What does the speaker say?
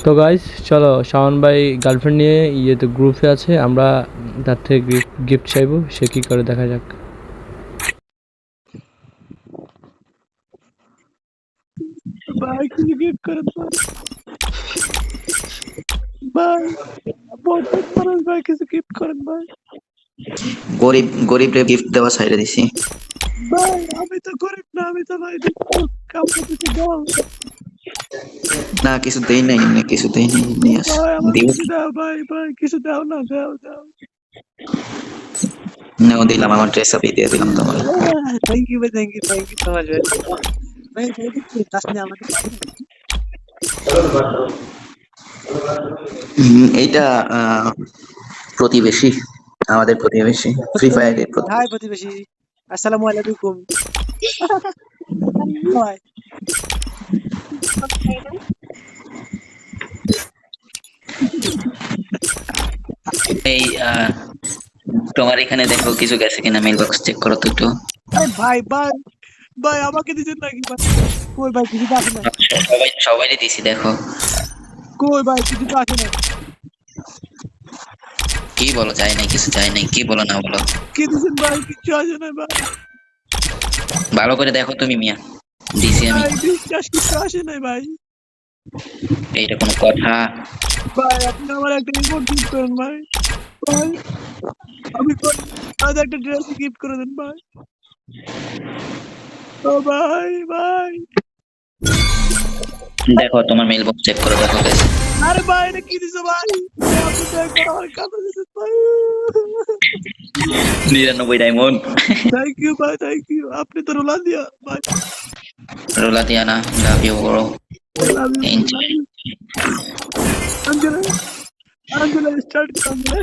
তো গাইস চলো, শাওন ভাই গার্লফ্রেন্ড নিয়ে ইয়েতে গ্রুপে আছে, আমরা তার থেকে গিফট চাইবো, সে কি করে দেখা যাক। ভাই কিছু গিফট করেন ভাই, বড় মানুষ ভাই, কিছু গিফট করেন ভাই। গরিব গরিবরে গিফট দেওয়া ছাইড়া দিছি। ভাই আমি তো গরিব না, আমি তো ভাই কাউকে কিছু দাও না কিছু দেই নাই, এমনি কিছু দেই নাই, এমনি আছে ভাই, আমার দিব। কিছু দাও ভাই, ভাই কিছু দাও না, দাও দাও। নাও দিলাম, আমার ড্রেস আপই দিয়ে দিলাম তোমার। থ্যাংক ইউ ভাই, থ্যাংক ইউ সো মাচ ভাই। ভাই ভাই কিছু কাজ নিয়ে আমাকে এইটা প্রতিবেশী, আমাদের প্রতিবেশী, ফ্রি ফায়ারের হাই প্রতিবেশী। প্রতিবেশী, আসসালামু আলাইকুম। ভাই এই তোমার এখানে দেখো কিছু গেছে কিনা, মেইল বক্স চেক করো তো একটু। ভাই ভাই ভাই আমাকে দিছেন নাকি ভাই? কই ভাই কিছু তো আসে না, সবাইকে দিছি দেখো। কই ভাই কিছু তো আসে না। কি বলো যায় নাই, কিছু যায় নাই, কি বলো না বলো। কি দিছেন ভাই? কিছু আসে না ভাই। ভালো করে দেখো তুমি মিয়া, দিছি আমি। ভাই বিশ্বাস কিছু আসে নাই ভাই। এইটা কোনো কথা? ভাই আপনি আমার একটা রিপোর্ট গিফট করেন ভাই। ভাই আমি আমাদের একটা ড্রেস গিফট করে দেন ভাই। ও ভাই ভাই, দেখো তোমার মেইল বক্স চেক করো, দেখো গেছে। আরে ভাই এটা কি দিছো ভাই? আপনি তো একবার আমার কাছে দিছেন ভাই। 99 ডায়মন্ড। থ্যাংক ইউ ভাই, থ্যাংক ইউ। আপনি তো রোলা দিয়া ভাই। রোলা দিয়ানা, love you bro. Love you enjoy. Anjali, Anjali start Anjali.